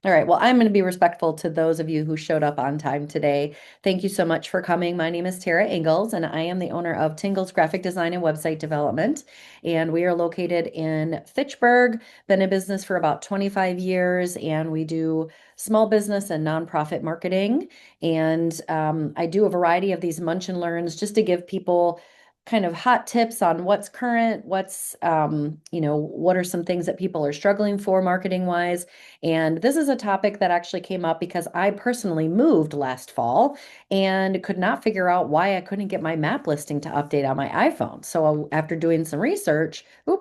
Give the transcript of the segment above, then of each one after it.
All right. Well, I'm going to be respectful to those of you who showed up on time today. Thank you so much for coming. My name is Tara Ingalls, and I am the owner of Tingalls Graphic Design and Website Development. And we are located in Fitchburg, been in business for about 25 years, and we do small business and nonprofit marketing. And I do a variety of these munch and learns just to give people kind of hot tips on what's current, what are some things that people are struggling for marketing wise. And this is a topic that actually came up because I personally moved last fall and could not figure out why I couldn't get my map listing to update on my iPhone. So after doing some research, I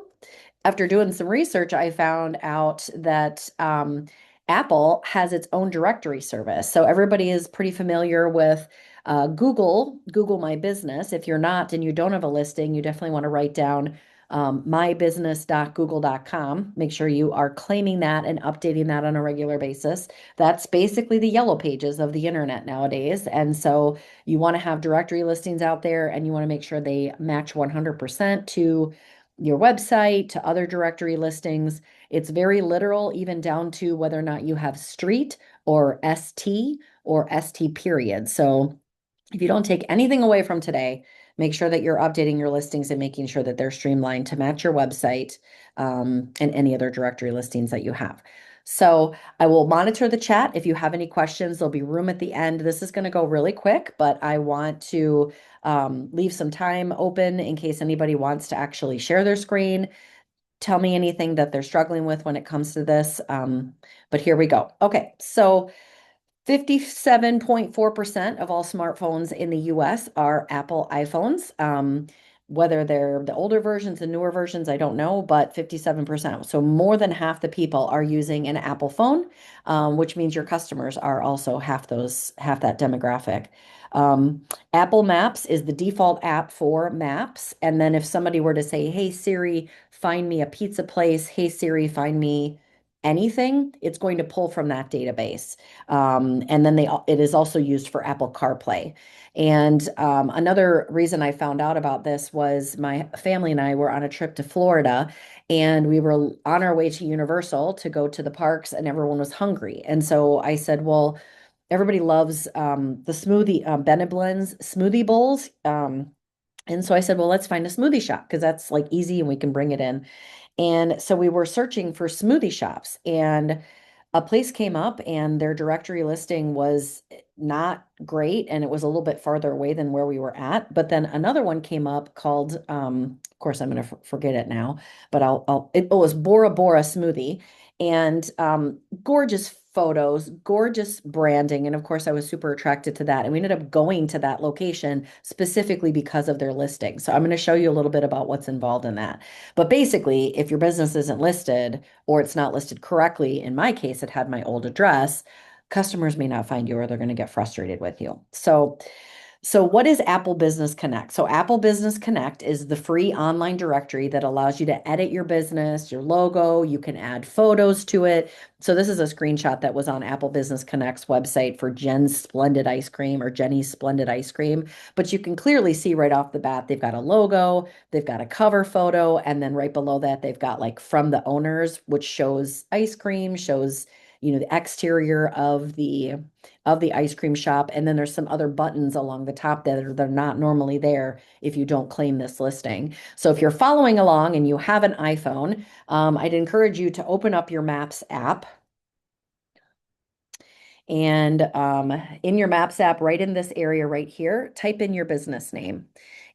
found out that Apple has its own directory service. So everybody is pretty familiar with Google My Business. If you're not and you don't have a listing, you definitely want to write down mybusiness.google.com. Make sure you are claiming that and updating that on a regular basis. That's basically the yellow pages of the internet nowadays. And so you want to have directory listings out there and you want to make sure they match 100% to your website, to other directory listings. It's very literal, even down to whether or not you have street or ST or ST period. So if you don't take anything away from today, make sure that you're updating your listings and making sure that they're streamlined to match your website and any other directory listings that you have. So I will monitor the chat. If you have any questions, there'll be room at the end. This is going to go really quick, but I want to leave some time open in case anybody wants to actually share their screen. Tell me anything that they're struggling with when it comes to this. But here we go. Okay, so 57.4% of all smartphones in the US are Apple iPhones. Whether they're the older versions and newer versions, I don't know, but 57%. So more than half the people are using an Apple phone, which means your customers are also half that demographic. Um, Apple Maps is the default app for maps. And then if somebody were to say, "Hey Siri, find me a pizza place," "Hey Siri, find me anything," it's going to pull from that database. And then it is also used for Apple CarPlay. And another reason I found out about this was my family and I were on a trip to Florida, and we were on our way to Universal to go to the parks, and everyone was hungry. And so I said, well, everybody loves the smoothie, Ben Blends smoothie bowls. And so I said, well, let's find a smoothie shop because that's like easy and we can bring it in. And so we were searching for smoothie shops, and a place came up, and their directory listing was not great. And it was a little bit farther away than where we were at. But then another one came up called, of course, I'm going to forget it now, but it was Bora Bora Smoothie. And gorgeous photos, gorgeous branding. And of course, I was super attracted to that. And we ended up going to that location specifically because of their listing. So I'm going to show you a little bit about what's involved in that. But basically, if your business isn't listed or it's not listed correctly, in my case, it had my old address, customers may not find you or they're going to get frustrated with you. So what is Apple Business Connect? So Apple Business Connect is the free online directory that allows you to edit your business, your logo, you can add photos to it. So this is a screenshot that was on Apple Business Connect's website for Jen's Splendid Ice Cream or Jenny's Splendid Ice Cream. But you can clearly see right off the bat, they've got a logo, they've got a cover photo, and then right below that, they've got like from the owners, which shows ice cream, shows the exterior of the ice cream shop. And then there's some other buttons along the top that they're not normally there if you don't claim this listing. So if you're following along and you have an iPhone, I'd encourage you to open up your Maps app. And in your Maps app, right in this area right here, type in your business name.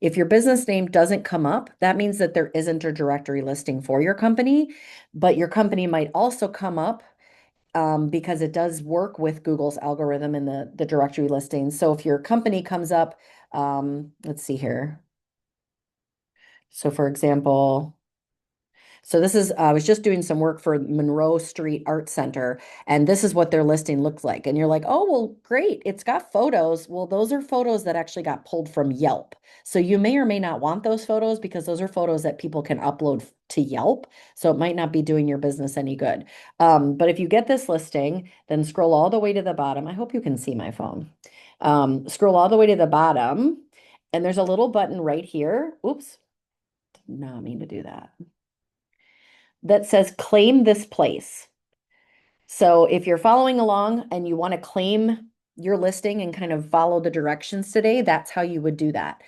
If your business name doesn't come up, that means that there isn't a directory listing for your company, but your company might also come up because it does work with Google's algorithm and the directory listings. So if your company comes up, let's see here. So for example, so this is, I was just doing some work for Monroe Street Art Center, and this is what their listing looks like. And you're like, oh, well, great. It's got photos. Well, those are photos that actually got pulled from Yelp. So you may or may not want those photos because those are photos that people can upload to Yelp. So it might not be doing your business any good. But if you get this listing, then scroll all the way to the bottom. I hope you can see my phone. Scroll all the way to the bottom, and there's a little button right here. Oops, did not mean to do that, that says claim this place. So if you're following along and you want to claim your listing and kind of follow the directions today, that's how you would do that.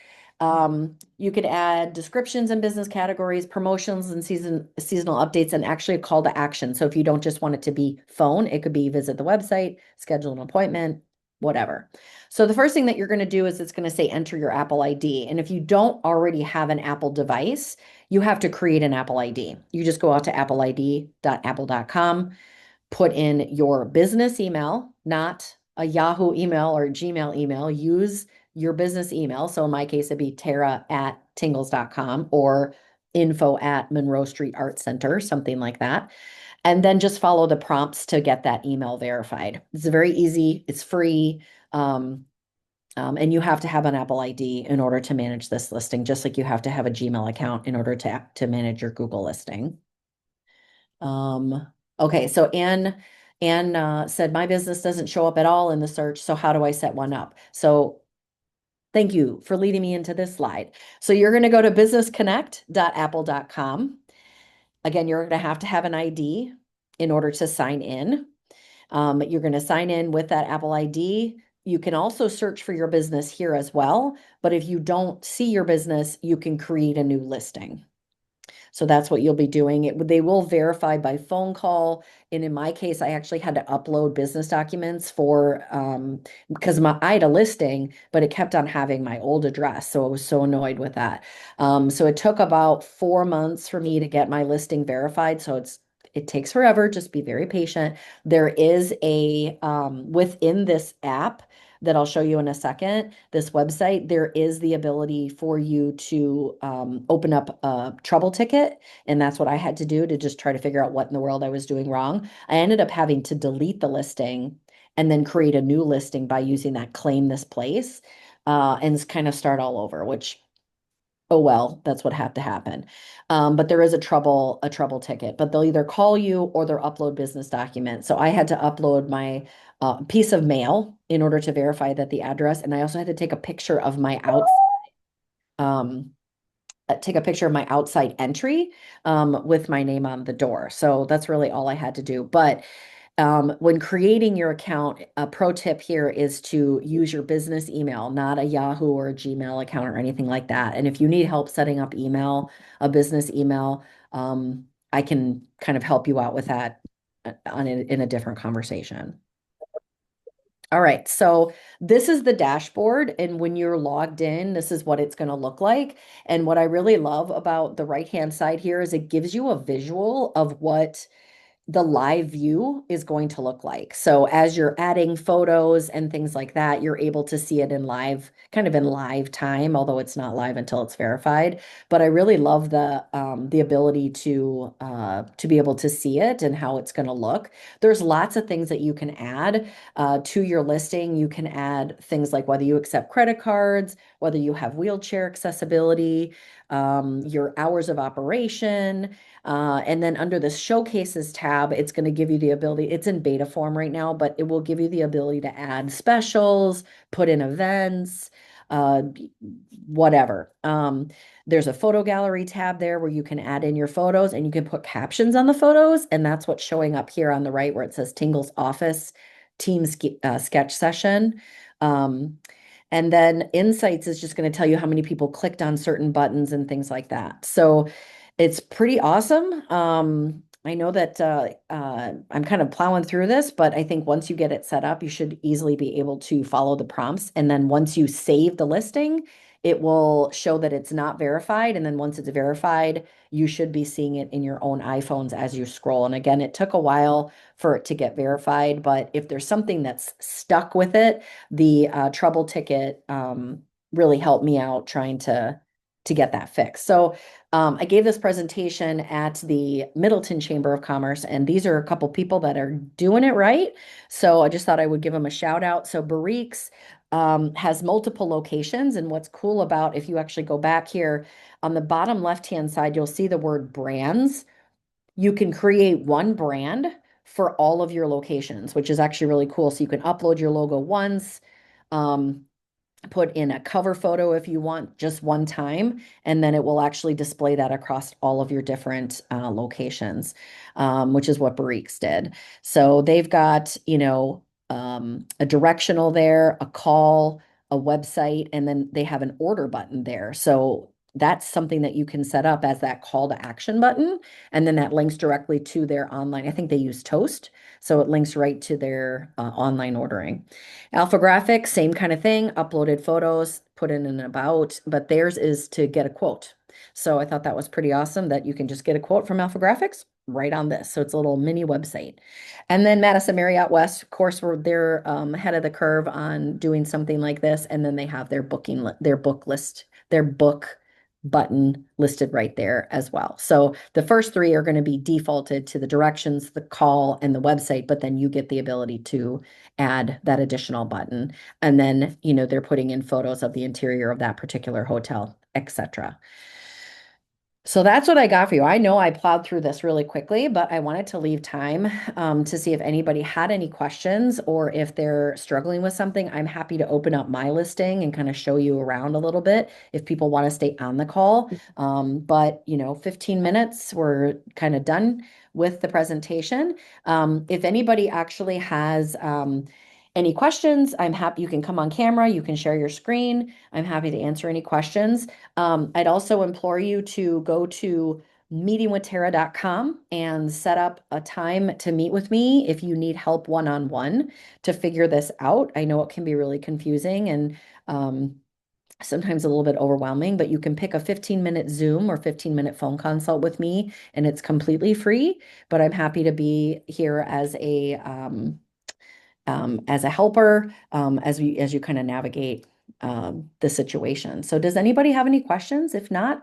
You could add descriptions and business categories, promotions and seasonal updates, and actually a call to action. So if you don't just want it to be phone, it could be visit the website, schedule an appointment, whatever. So the first thing that you're going to do is it's going to say enter your Apple ID. And if you don't already have an Apple device, you have to create an Apple ID. You just go out to appleid.apple.com, put in your business email, not a Yahoo email or a Gmail email. Use your business email. So in my case, it'd be tara@tingalls.com or info@ Monroe Street Art Center, something like that. And then just follow the prompts to get that email verified. It's very easy, it's free. Um, and you have to have an Apple ID in order to manage this listing, just like you have to have a Gmail account in order to manage your Google listing. Um, okay, so Anne said my business doesn't show up at all in the search, so how do I set one up? So thank you for leading me into this slide. So you're going to go to businessconnect.apple.com. Again, you're going to have an ID in order to sign in. You're going to sign in with that Apple ID. You can also search for your business here as well, but if you don't see your business, you can create a new listing. So that's what you'll be doing. They will verify by phone call. And in my case, I actually had to upload business documents for because I had a listing, but it kept on having my old address. So I was so annoyed with that. So it took about 4 months for me to get my listing verified. So it takes forever. Just be very patient. There is a within this app that I'll show you in a second, this website, there is the ability for you to open up a trouble ticket. And that's what I had to do to just try to figure out what in the world I was doing wrong. I ended up having to delete the listing and then create a new listing by using that claim this place and kind of start all over, which oh well, that's what had to happen. But there is a trouble ticket, but they'll either call you or they'll upload business documents. So I had to upload my piece of mail in order to verify that the address, and I also had to take a picture of my um, take a picture of my outside entry with my name on the door. So that's really all I had to do. But when creating your account, a pro tip here is to use your business email, not a Yahoo or a Gmail account or anything like that. And if you need help setting up a business email, I can kind of help you out with that in a different conversation. All right, so this is the dashboard, and when you're logged in, this is what it's going to look like. And what I really love about the right-hand side here is it gives you a visual of what the live view is going to look like. So as you're adding photos and things like that, you're able to see it in live, kind of in live time, although it's not live until it's verified. But I really love the ability to be able to see it and how it's going to look. There's lots of things that you can add to your listing. You can add things like whether you accept credit cards, whether you have wheelchair accessibility, your hours of operation. And then under the showcases tab, it's going to give you the ability, it's in beta form right now, but it will give you the ability to add specials, put in events, uh, whatever. There's a photo gallery tab there where you can add in your photos and you can put captions on the photos. And that's what's showing up here on the right where it says Tingles Office Team Sketch Session. Um, and then Insights is just going to tell you how many people clicked on certain buttons and things like that. So it's pretty awesome. I know that I'm kind of plowing through this, but I think once you get it set up, you should easily be able to follow the prompts. And then once you save the listing, it will show that it's not verified. And then once it's verified, you should be seeing it in your own iPhones as you scroll. And again, it took a while for it to get verified, but if there's something that's stuck with it, the trouble ticket really helped me out trying to get that fixed. So I gave this presentation at the Middleton Chamber of Commerce, and these are a couple people that are doing it right. So I just thought I would give them a shout out. So Barriques has multiple locations, and what's cool about if you actually go back here on the bottom left-hand side, you'll see the word brands. You can create one brand for all of your locations, which is actually really cool. So you can upload your logo once. Um, put in a cover photo if you want just one time, and then it will actually display that across all of your different locations, which is what Barriques did. So they've got, a directional there, a call, a website, and then they have an order button there. So that's something that you can set up as that call to action button, and then that links directly to their online. I think they use Toast, so it links right to their online ordering. Alpha Graphics, same kind of thing, uploaded photos, put in an about, but theirs is to get a quote. So I thought that was pretty awesome that you can just get a quote from Alpha Graphics right on this. So it's a little mini website. And then Madison Marriott West, of course, they're ahead of the curve on doing something like this. And then they have their their book list, their book button listed right there as well. So the first three are going to be defaulted to the directions, the call, and the website, but then you get the ability to add that additional button. And then, they're putting in photos of the interior of that particular hotel, etc. So that's what I got for you. I know I plowed through this really quickly, but I wanted to leave time to see if anybody had any questions or if they're struggling with something. I'm happy to open up my listing and kind of show you around a little bit if people want to stay on the call. But 15 minutes, we're kind of done with the presentation. If anybody actually has any questions, I'm happy. You can come on camera, you can share your screen. I'm happy to answer any questions. I'd also implore you to go to meetingwithtara.com and set up a time to meet with me if you need help one-on-one to figure this out. I know it can be really confusing and sometimes a little bit overwhelming, but you can pick a 15-minute Zoom or 15-minute phone consult with me, and it's completely free. But I'm happy to be here as a helper, as you kind of navigate the situation. So does anybody have any questions? If not,